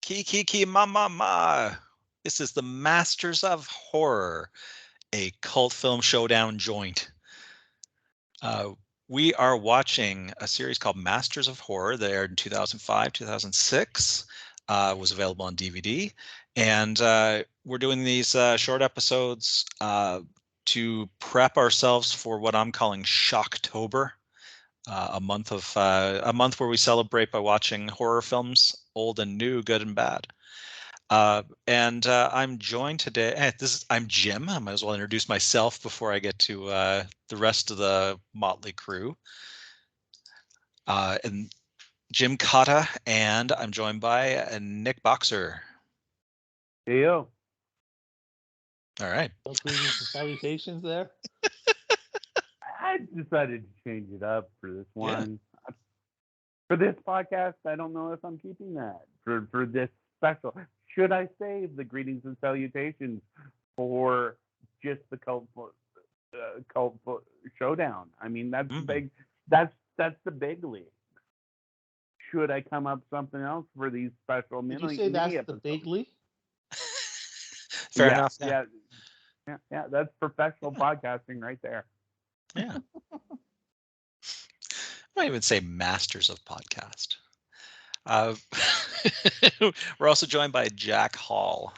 Kiki ma. This is the Masters of Horror, a cult film showdown joint. We are watching a series called Masters of Horror that aired in 2005, 2006. Was available on DVD. And we're doing these short episodes to prep ourselves for what I'm calling Shocktober. A month where we celebrate by watching horror films, old and new, good and bad. And I'm joined today. I'm Jim. I might as well introduce myself before I get to the rest of the motley crew. And Jim Cotta, and I'm joined by Nick Boxer. Hey yo. All right. No greetings and salutations there. I decided to change it up for this one. Yeah. For this podcast, I don't know if I'm keeping that. For this special, should I save the greetings and salutations for just the cult showdown? I mean, that's big. That's the big league. Should I come up with something else for these special mini? Did you say that's episodes? The big league? Fair enough. Yeah. That's professional podcasting right there. Yeah. I might even say masters of podcast. We're also joined by Jack Hall.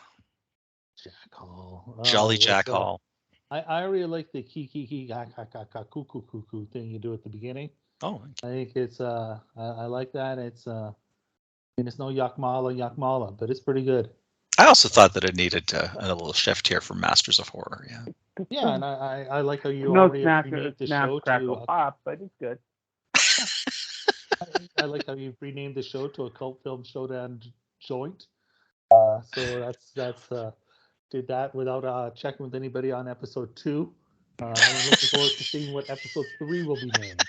Jack Hall. Jolly Jack Hall. I really like the kiki cuckoo thing you do at the beginning. Oh. I think it's I like that. It's it's no yakmala, but it's pretty good. I also thought that it needed a little shift here for Masters of Horror. Yeah. Yeah, and I like how you already renamed the show to pop, but it's good. I like how you've renamed the show to a Cult Film Showdown joint. So that's did that without checking with anybody on episode 2. I'm looking forward to seeing what episode 3 will be named.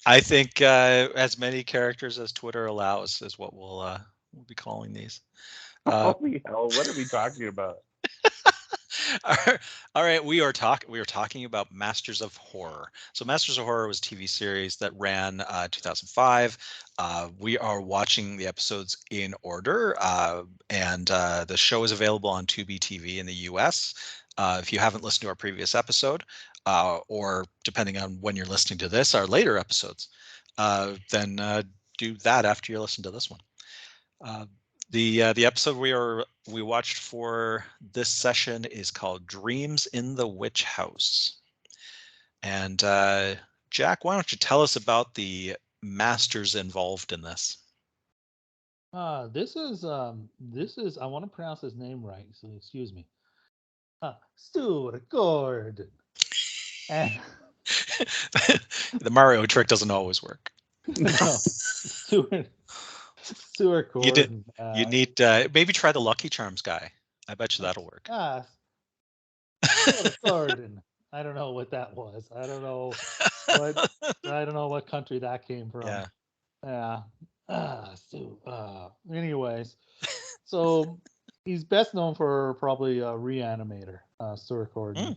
I think as many characters as Twitter allows is what we'll be calling these. Holy hell! What are we talking about? All right, we are talking about Masters of Horror. So Masters of Horror was a TV series that ran 2005. We are watching the episodes in order, and the show is available on Tubi TV in the US. If you haven't listened to our previous episode, or depending on when you're listening to this, our later episodes, then do that after you listen to this one. The episode we watched for this session is called Dreams in the Witch House. And Jack, why don't you tell us about the masters involved in this? This is I want to pronounce his name right, so excuse me. Stuart Gordon. And the Mario trick doesn't always work. No, Stuart Gordon. You need maybe try the Lucky Charms guy. I bet you that'll work. Stuart Gordon. I don't know what that was. I don't know what country that came from. Yeah. Anyways, so he's best known for probably Re-animator, Stuart Gordon.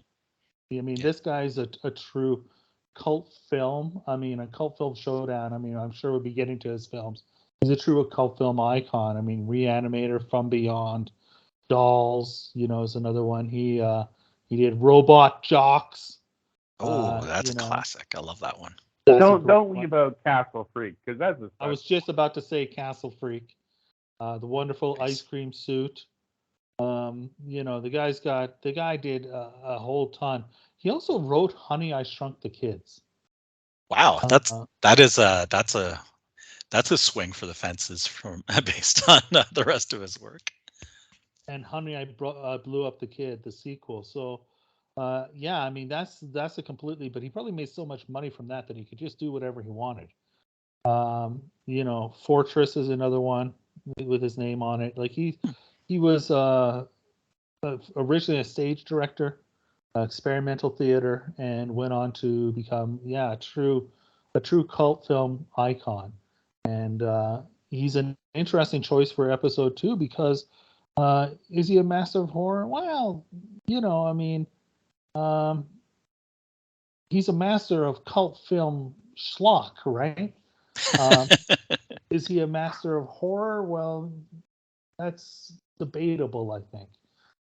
I mean, this guy's a true cult film. I mean, a cult film showdown. I mean, I'm sure we'll be getting to his films. He's a true cult film icon. I mean, Re-animator, From Beyond, Dolls, is another one. He did Robot Jocks. Oh, that's a classic. I love that one. Don't leave out Castle Freak, because that's a. I was just about to say Castle Freak. The Wonderful Ice Cream Suit. The guy did a whole ton. He also wrote Honey, I Shrunk the Kids. Wow, that's a swing for the fences from based on the rest of his work. And Honey, I Blew Up the Kid, the sequel. So, I mean that's a completely. But he probably made so much money from that he could just do whatever he wanted. Fortress is another one with his name on it. Like he was originally a stage director, experimental theater, and went on to become a true cult film icon. And he's an interesting choice for episode 2 because is he a master of horror? Well, I mean, he's a master of cult film schlock, right? Is he a master of horror? Well, that's debatable, I think.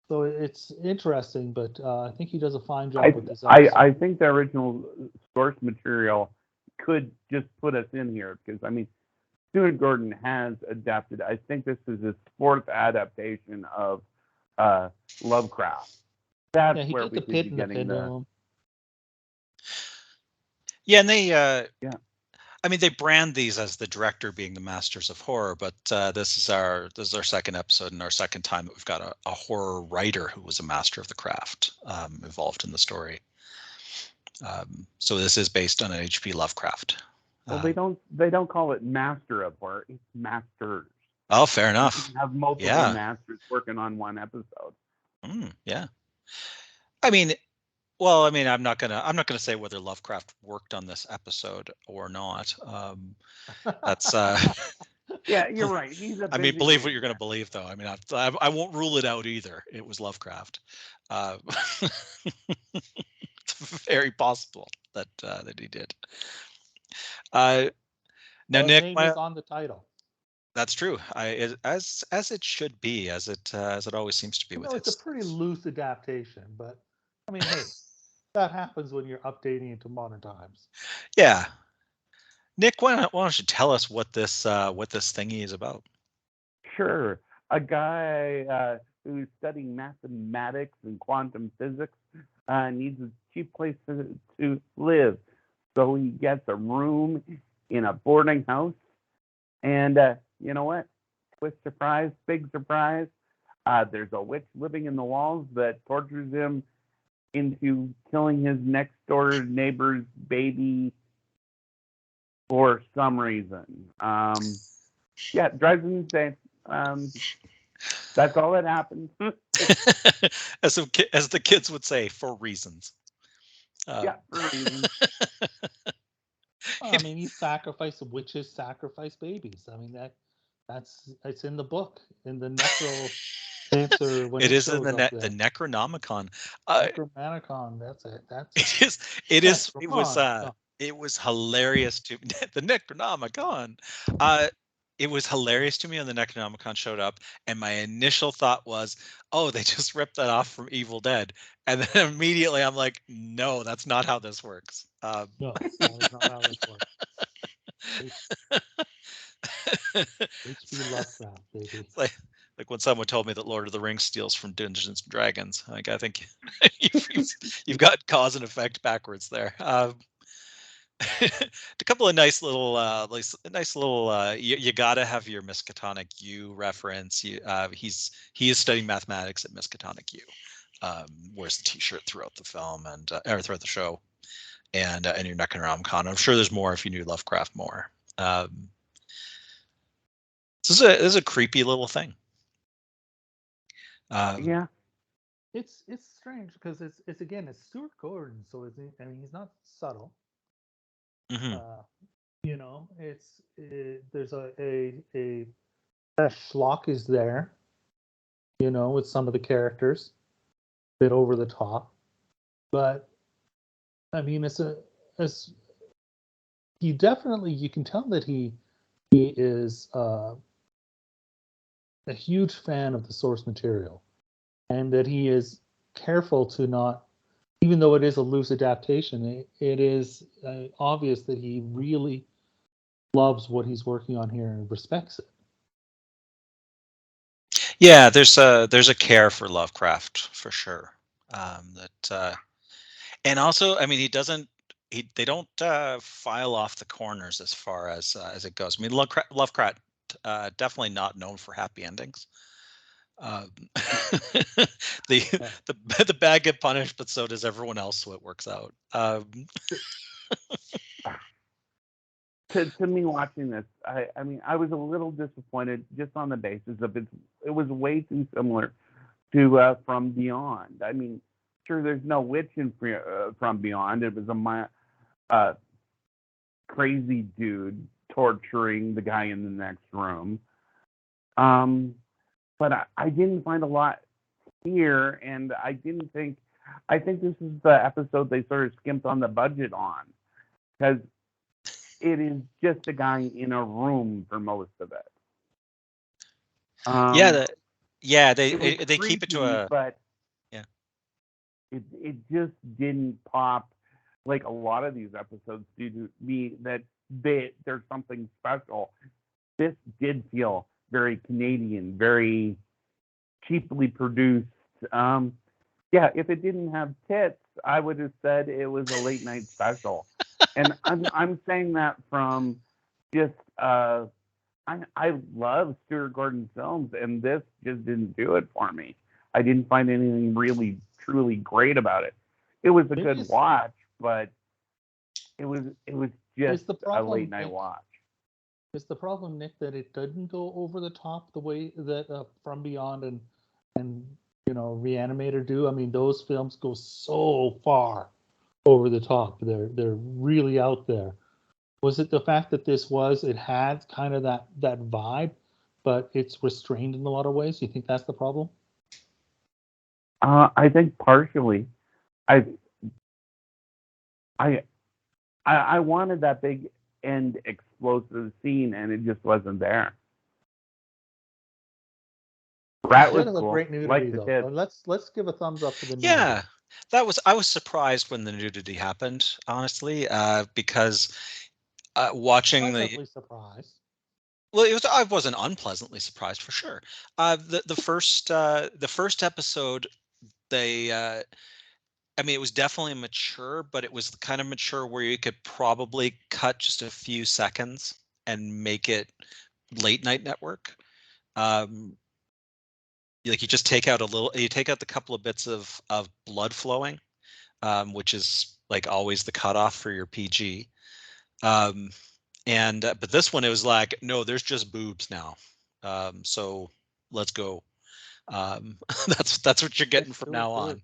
So it's interesting, but I think he does a fine job with this episode. I think the original source material could just put us in here because I mean, Stuart Gordon has adapted. I think this is his fourth adaptation of Lovecraft. That's Yeah, he where did we the could Pit be and the getting the Pendulum. Yeah, and they yeah. I mean, they brand these as the director being the masters of horror, but this is our second episode and our second time that we've got a horror writer who was a master of the craft involved in the story. So this is based on an H.P. Lovecraft. Well, they don't call it master of horror; it's masters. Oh, fair enough. You have multiple masters working on one episode. Yeah. I mean, well, I mean, I'm not gonna say whether Lovecraft worked on this episode or not. That's Yeah, you're right. He's a I mean, busy believe man. what you're going to believe, though. I mean, I won't rule it out either. It was Lovecraft. It's very possible that he did. Now, Well, his Nick, name is on the title. That's true. As it should be, as it always seems to be with It's a pretty loose adaptation, but I mean, hey, that happens when you're updating into modern times. Yeah. Nick, why don't you tell us what this thingy is about? Sure. A guy who's studying mathematics and quantum physics needs a cheap place to live. So he gets a room in a boarding house. And you know what? Twist surprise, big surprise. There's a witch living in the walls that tortures him into killing his next door neighbor's baby for some reason. Yeah, it drives him insane. That's all that happens. as the kids would say, for reasons. Yeah, for reasons. I mean, witches sacrifice babies. I mean, it's in the book, in the necromancer when it is in shows the up there. Necronomicon. Necromanicon, that's it. It was hilarious to the Necronomicon. It was hilarious to me when the Necronomicon showed up, and my initial thought was, "Oh, they just ripped that off from Evil Dead," and then immediately I'm like, "No, that's not how this works." No, that is not how this works. H.P. Lovecraft, baby. Like when someone told me that Lord of the Rings steals from Dungeons and Dragons. Like, I think you've got cause and effect backwards there. A couple of nice little, you gotta have your Miskatonic U reference. He is studying mathematics at Miskatonic U. Wears the T-shirt throughout the film and or throughout the show, and your Necronomicon. I'm sure there's more if you knew Lovecraft more. This is a creepy little thing. Yeah, it's strange because it's again it's Stuart Gordon, so I mean he's not subtle. Mm-hmm. There's a schlock is there, with some of the characters, a bit over the top, but I mean he definitely, you can tell that he is a huge fan of the source material, and that he is careful to not, even though it is a loose adaptation, it is obvious that he really loves what he's working on here and respects it. Yeah, there's a care for Lovecraft for sure. And also, I mean, they don't file off the corners as far as it goes. I mean, Lovecraft definitely not known for happy endings. The bad get punished, but so does everyone else, so it works out. To me, watching this, I mean, I was a little disappointed just on the basis of it was way too similar to From Beyond. I mean, sure, there's no witch in From Beyond. It was a crazy dude torturing the guy in the next room. But I didn't find a lot here, and I think this is the episode they sort of skimped on the budget on, because it is just a guy in a room for most of it. They keep it to a but yeah. it just didn't pop like a lot of these episodes do to me. That there's something special. This did feel very Canadian, very cheaply produced. If it didn't have tits, I would have said it was a late night special. And I'm saying that from just I love Stuart Gordon films, and this just didn't do it for me. I didn't find anything really truly great about it. It was a good watch, but it was just a late night watch. Is the problem, Nick, that it didn't go over the top the way that From Beyond and Re-animator do? I mean, those films go so far over the top. They're really out there. Was it the fact that it had kind of that vibe, but it's restrained in a lot of ways? You think that's the problem? I think partially. I wanted that big end explosive scene, and it just wasn't there. Rat was cool. Great nudity, though. Let's give a thumbs up for the nudity. Yeah, I was surprised when the nudity happened, honestly, because watching pleasantly surprised. Well, I wasn't unpleasantly surprised for sure. The first episode, it was definitely mature, but it was the kind of mature where you could probably cut just a few seconds and make it late night network. You just take out the couple of bits of blood flowing, which is like always the cutoff for your PG. But this one, it was like, no, there's just boobs now. So let's go. That's what you're getting from now on.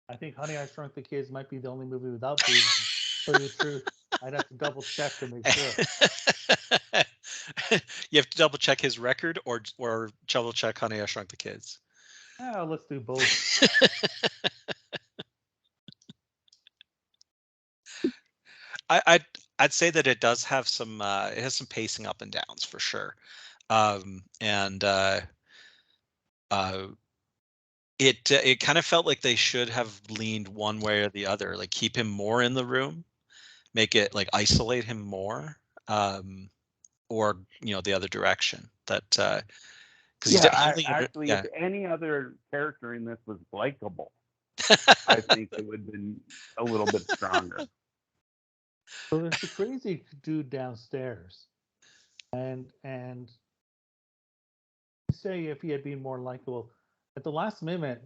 I think Honey, I Shrunk the Kids might be the only movie without boobs. To tell you the truth, I'd have to double check to make sure. You have to double check his record or double check Honey, I Shrunk the Kids. Let's do both. I'd say that it does have some it has some pacing up and downs for sure. It kind of felt like they should have leaned one way or the other, like keep him more in the room, make it like isolate him more, or the other direction. That because if any other character in this was likable, I think it would have been a little bit stronger. So there's the crazy dude downstairs, and say if he had been more likable, at the last minute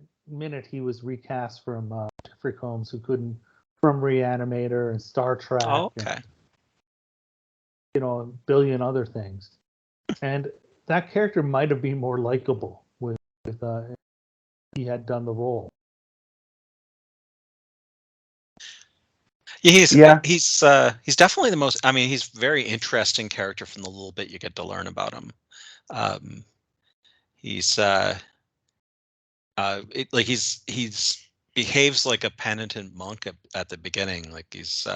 he was recast from Jeffrey Combs, who couldn't, from Re-animator and Star Trek. Oh, okay. And, a billion other things, and that character might have been more likable with he had done the role. He's definitely the most. I mean, he's very interesting character from the little bit you get to learn about him. He's behaves like a penitent monk at the beginning, like he's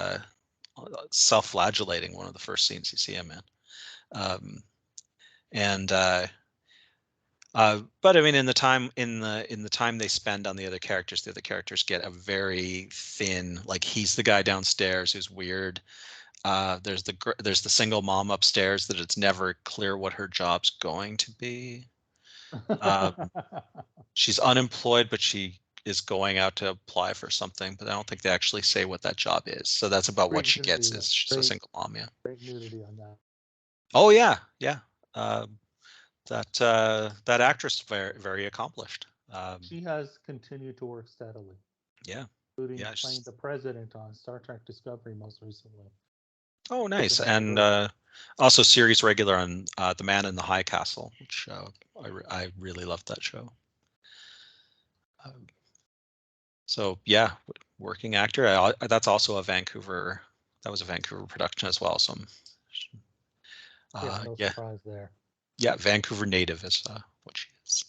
self-flagellating. One of the first scenes you see him in, but I mean, in the time they spend on the other characters get a very thin. Like, he's the guy downstairs who's weird. There's the single mom upstairs that it's never clear what her job's going to be. She's unemployed, but she is going out to apply for something, but I don't think they actually say what that job is. So that's about what she gets, is she's a single mom. Yeah. Great nudity on that. Oh yeah. That actress is very, very accomplished. She has continued to work steadily. Yeah. Including playing the president on Star Trek Discovery most recently. Oh, nice. And also series regular on The Man in the High Castle, which I really loved that show. So yeah, working actor. That's also a Vancouver. That was a Vancouver production as well. So no surprise there. Yeah, Vancouver native is what she is.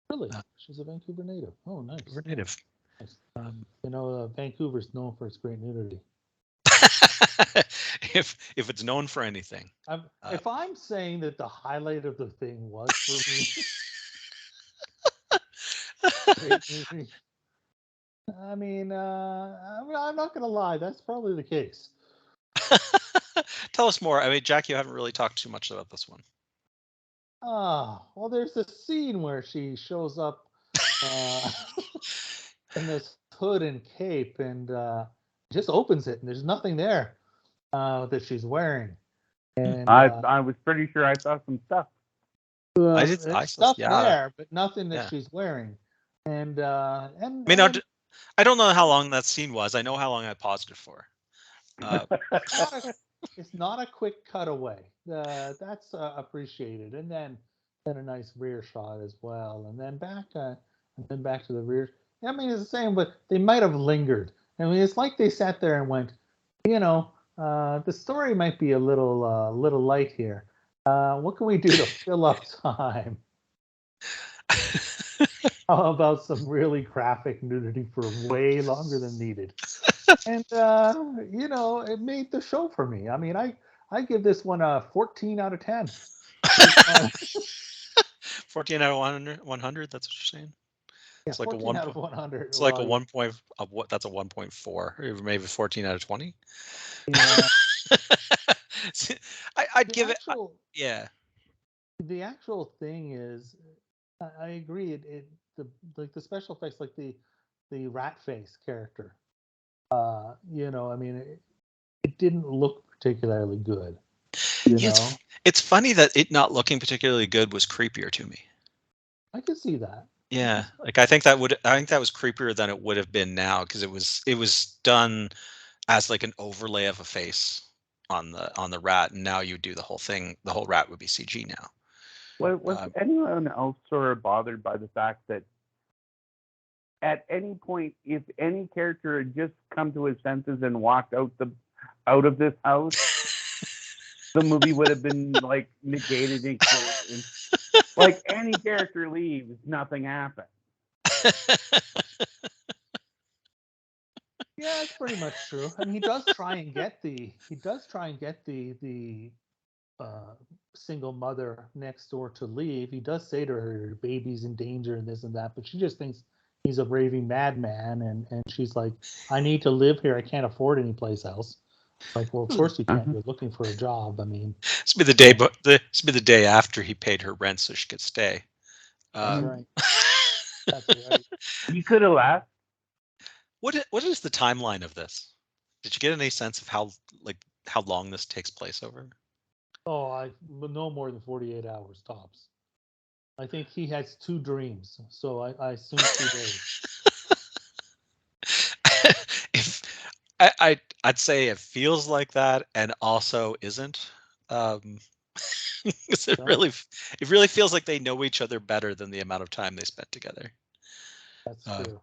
Really? She's a Vancouver native. Oh, nice. Vancouver native. Nice. Vancouver's known for its great nudity. if it's known for anything. If I'm saying that the highlight of the thing was for me, great movie. I mean, I'm not gonna lie. That's probably the case. Tell us more. I mean, Jack, you haven't really talked too much about this one. Well, there's this scene where she shows up in this hood and cape and just opens it, and there's nothing there that she's wearing. And I was pretty sure I saw some stuff. there's stuff yeah, there, but nothing that yeah. she's wearing. And I mean, I don't know how long that scene was. I know how long I paused it for. It's not a quick cutaway. That's appreciated, and then a nice rear shot as well, and then back to the rear. I mean, it's the same, but they might have lingered. I mean, it's like they sat there and went, the story might be a little light here. What can we do to fill up time? How about some really graphic nudity for way longer than needed? And it made the show for me. I mean, I give this one a 14 out of 10. 14 out of 100. That's what you're saying. Yeah, it's like 14 out of 100. It's like a 1 point of what? That's a 1.4, or maybe 14 out of 20. Yeah. I'd give it. Yeah. The actual thing is, I agree. The special effects, like the rat face character. I mean, it didn't look particularly good. It's funny that it not looking particularly good was creepier to me. I could see that. Yeah, like I think that was creepier than it would have been now, because it was done as like an overlay of a face on the rat, and now you do the whole thing. The whole rat would be CG now. Was anyone else sort of bothered by the fact that at any point, if any character had just come to his senses and walked out of this house, the movie would have been like negated and like any character leaves, nothing happens. Yeah, it's pretty much true. I mean, he does try and get the single mother next door to leave. He does say to her, "Your baby's in danger," and this and that, but she just thinks he's a raving madman, and she's like, "I need to live here. I can't afford any place else." Like, well, of course you can't. You're looking for a job. I mean, this be the day after he paid her rent so she could stay. That's right. That's right. You could have laughed. What is the timeline of this? Did you get any sense of how long this takes place over? Oh, no more than 48 hours tops. I think he has 2 dreams, so I assume 2 days. I'd say it feels like that, and also isn't. It really feels like they know each other better than the amount of time they spent together. That's true.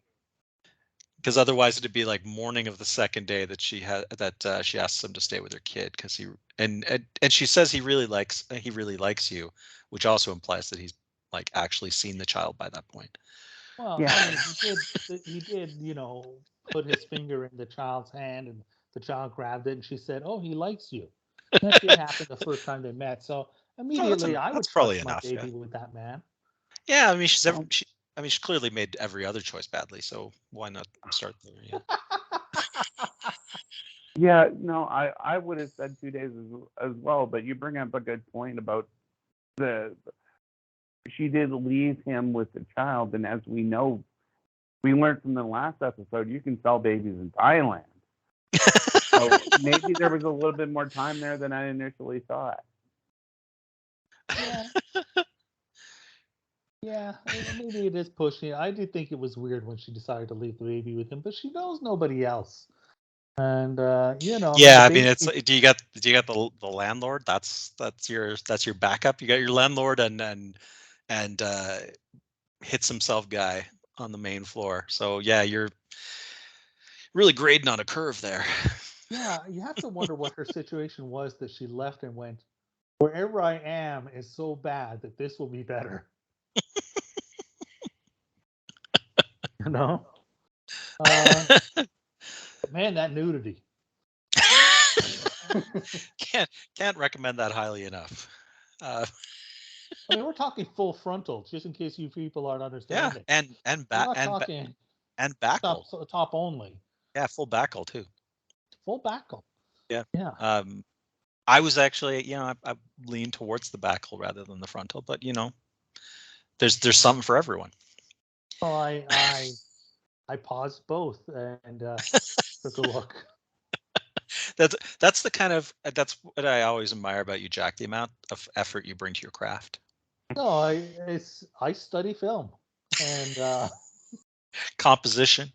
Because otherwise, it'd be like morning of the second day that she asks him to stay with her kid, because she says he really likes you, which also implies that he's like actually seen the child by that point. Well, yeah. I mean, he did, put his finger in the child's hand, and the child grabbed it, and she said, "Oh, he likes you." That did happen the first time they met. So immediately, I would trust my baby with that man. Yeah, I mean, she clearly made every other choice badly, so why not start there? Yeah. Yeah, no, I would have said 2 days as well, but you bring up a good point about she did leave him with the child, and as we know, we learned from the last episode, you can sell babies in Thailand. So maybe there was a little bit more time there than I initially thought. Yeah, maybe it is pushing. I did think it was weird when she decided to leave the baby with him, but she knows nobody else. And yeah, I mean, it's do you got the landlord? That's your backup. You got your landlord and hits himself guy on the main floor. So yeah, you're really grading on a curve there. Yeah, you have to wonder what her situation was that she left and went, "Wherever I am is so bad that this will be better." Man, that nudity. Can't recommend that highly enough. I mean, we're talking full frontal, just in case you people aren't Yeah, understanding. and We're not talking backle. top only. Yeah, full backle too. Full backle. Yeah. Yeah. I was actually, I lean towards the backle rather than the frontal, but there's something for everyone. Well, I paused both and took a look. That's what I always admire about you, Jack. The amount of effort you bring to your craft. No, I study film, and Composition,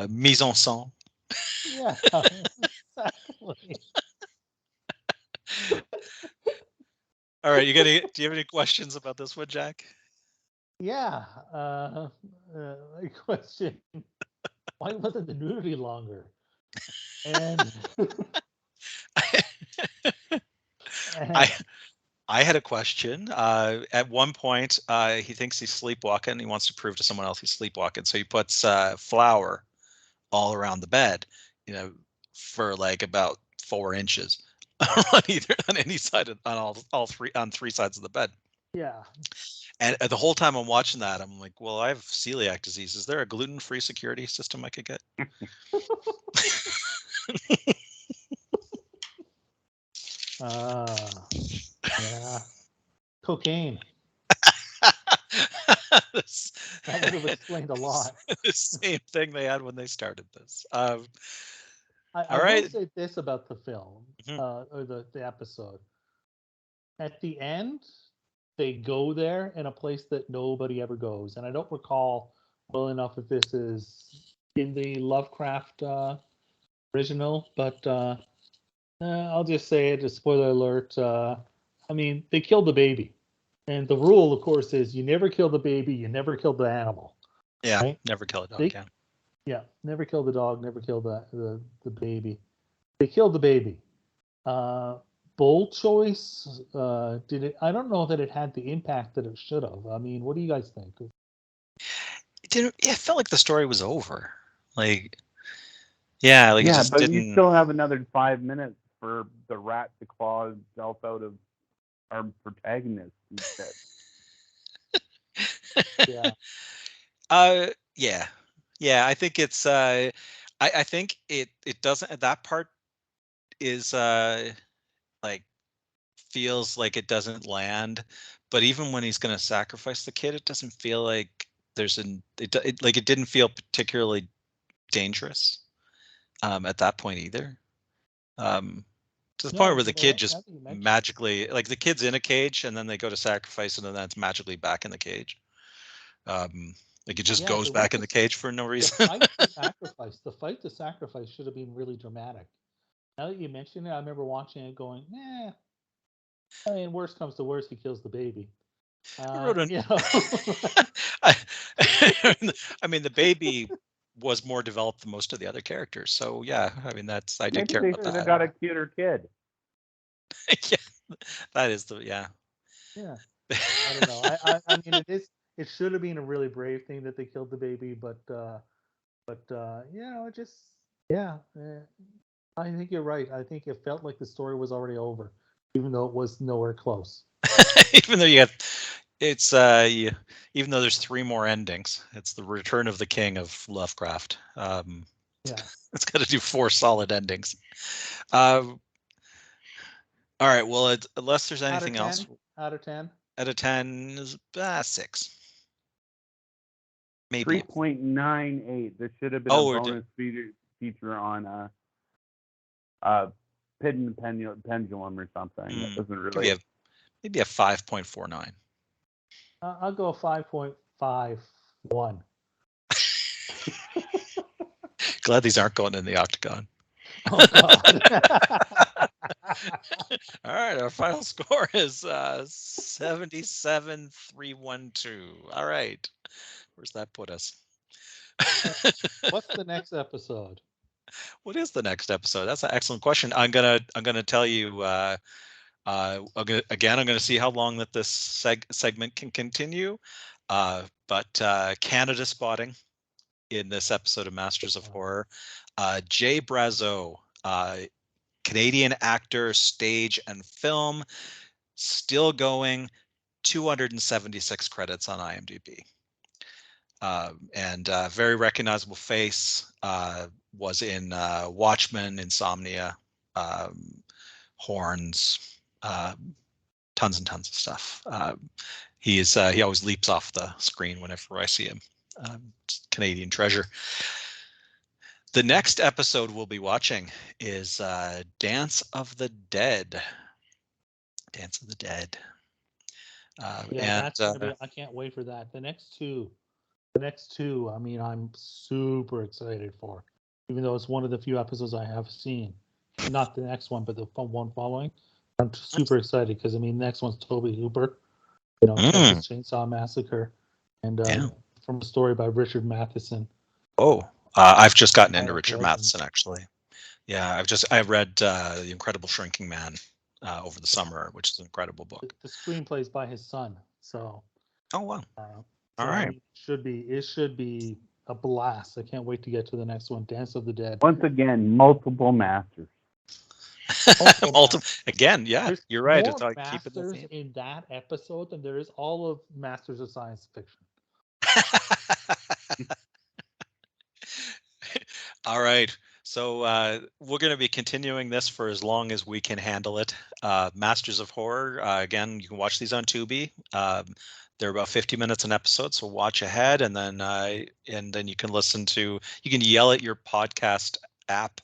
mise en scène. yeah, exactly. All right, do you have any questions about this one, Jack? Yeah. A question: why wasn't the nudity longer? And, I and I had a question. At one point, he thinks he's sleepwalking. He wants to prove to someone else he's sleepwalking, so he puts flour all around the bed, for like about 4 inches on any side on three sides of the bed. yeah, And the whole time I'm watching that, I'm like, well, I have celiac disease. Is there a gluten-free security system I could get? yeah, cocaine. This- That would have explained a lot. the same thing they had when they started this. I All will right. say this about the film, Mhm. or the episode. At the end, they go there in a place that nobody ever goes, and I don't recall well enough if this is in the Lovecraft original, but I'll just say it. A spoiler alert. I mean, they killed the baby, and the rule, of course, is you never kill the baby, you never kill the animal. Yeah, Right? never kill a dog. They, yeah, never kill the dog, never kill the baby. They killed the baby. Bold choice. Did it? I don't know that it had the impact that it should have. I mean, what do you guys think? It didn't. Yeah, it felt like the story was over. Like, yeah, like it Yeah, just but you didn't. still have another 5 minutes for the rat to claw itself out of our protagonist instead. Yeah. Yeah, yeah. I think it's. I think it doesn't. That part is like feels like it doesn't land. But even when he's going to sacrifice the kid, it doesn't feel like there's like it didn't feel particularly dangerous at that point either. To the point No, where the well, kid just now that you mention it. magically, like the kid's in a cage and then they go to sacrifice and then it's magically back in the cage. Like it just Yeah, goes there was back in the cage for no the reason. fight to sacrifice. The fight to sacrifice should have been really dramatic. Now that you mention it, I remember watching it going, "Eh." I mean, worst comes to worst, he kills the baby. I wrote an. You know. I, I mean, the baby was more developed than most of the other characters. So yeah, I mean I did Maybe care they about should have that. got a cuter kid. Yeah, that is the yeah. Yeah. I don't know. I mean, it should have been a really brave thing that they killed the baby, but it just yeah. I think you're right. I think it felt like the story was already over, even though it was nowhere close. Even though it's even though there's 3 more endings, it's the Return of the King of Lovecraft. Yeah. It's got to do 4 solid endings. All right. Well, unless there's anything else, Out of 10. out of 10 is 6, maybe. 3.98. This should have been a Oh, bonus feature on Hidden Pendulum or something. It doesn't really. maybe a 5.49. I'll go 5.51. Glad these aren't going in the octagon. Oh God. All right, our final score is 77,312. All right, where's that put us? What's the next episode? What is the next episode? That's an excellent question. I'm gonna tell you. I'm gonna see how long that this segment can continue. But Canada spotting in this episode of Masters of Horror. Jay Brazeau Canadian actor, stage and film, still going, 276 credits on IMDb. And very recognizable face, was in Watchmen, Insomnia, Horns, tons and tons of stuff. He always leaps off the screen whenever I see him. Canadian treasure. The next episode we'll be watching is Dance of the Dead. Dance of the Dead. That's gonna be. I can't wait for that. The next two. I mean, I'm super excited for, even though it's one of the few episodes I have seen. Not the next one, but the one following. I'm super excited because I mean, the next one's Tobe Hooper. You know, Texas Chainsaw Massacre, and from a story by Richard Matheson. Oh, I've just gotten into Richard Matheson, actually. Yeah, I read The Incredible Shrinking Man over the summer, which is an incredible book. The screenplay's by his son, so. Oh wow! All right, it should be a blast. I can't wait to get to the next one, Dance of the Dead. Once again, multiple masters. Again, yeah, There's you're right. More masters in that episode than there is all of Masters of Science Fiction. All right. So we're going to be continuing this for as long as we can handle it. Masters of Horror. Again, you can watch these on Tubi. They're about 50 minutes an episode, so watch ahead, and then you can listen to. You can yell at your podcast app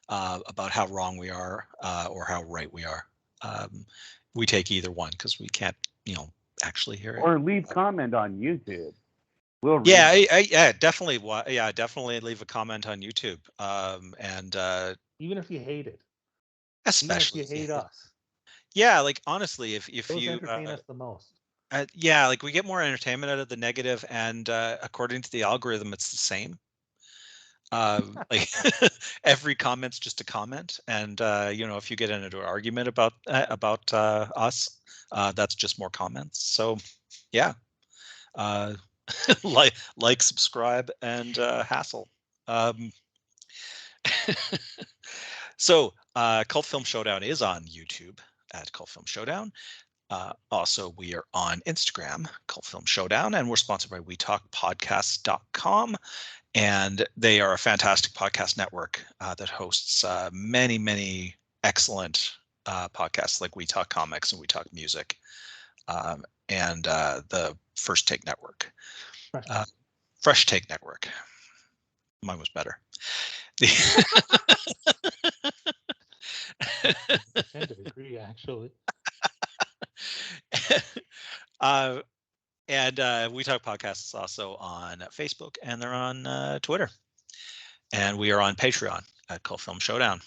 about how wrong we are or how right we are. We take either one because we can't, actually hear it. Or leave comment on YouTube. We'll read definitely. Yeah, definitely leave a comment on YouTube. And even if you hate it, especially even if you hate us. Yeah, like honestly, if those you entertain us the most. Yeah, like we get more entertainment out of the negative, and according to the algorithm, it's the same. Like every comment's just a comment, and if you get into an argument about us, that's just more comments. So, yeah. like, subscribe, and hassle. So Cult Film Showdown is on YouTube at Cult Film Showdown. Also, we are on Instagram, Cult Film Showdown, and we're sponsored by WeTalkPodcasts.com. And they are a fantastic podcast network that hosts many, many excellent podcasts like We Talk Comics and We Talk Music, and the First Take Network. Fresh Take Network. Mine was better. I tend to agree, actually. And We Talk Podcasts is also on Facebook, and they're on Twitter. And we are on Patreon at Cult Film Showdown.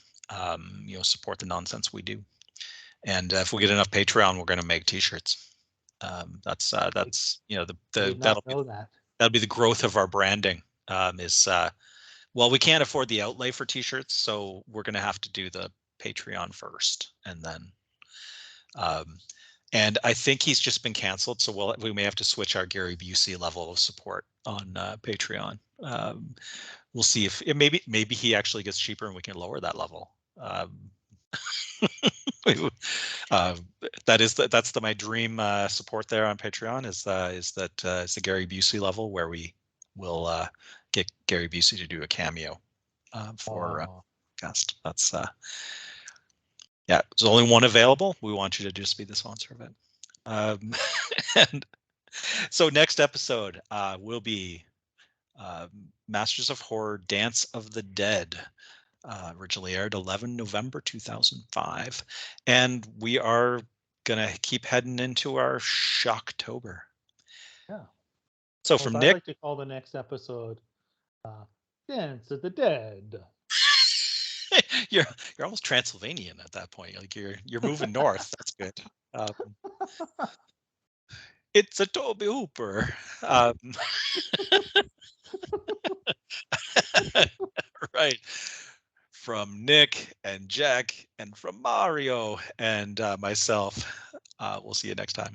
Support the nonsense we do. And if we get enough Patreon, we're going to make T-shirts. That'll be the growth of our branding. We can't afford the outlay for T-shirts, so we're going to have to do the Patreon first, and then. And I think he's just been canceled, so we may have to switch our Gary Busey level of support on Patreon. We'll see if maybe he actually gets cheaper and we can lower that level. That's my dream support there on Patreon is the Gary Busey level, where we will get Gary Busey to do a cameo for podcast. That's there's only one available. We want you to just be the sponsor of it. And so next episode will be Masters of Horror, Dance of the Dead. Originally aired 11 November 2005. And we are going to keep heading into our Shocktober. Yeah. So from Nick. I'd like to call the next episode Dance of the Dead. You're almost Transylvanian at that point. Like you're moving north. That's good. It's a Tobe Hooper. Right. From Nick and Jack and from Mario and myself. We'll see you next time.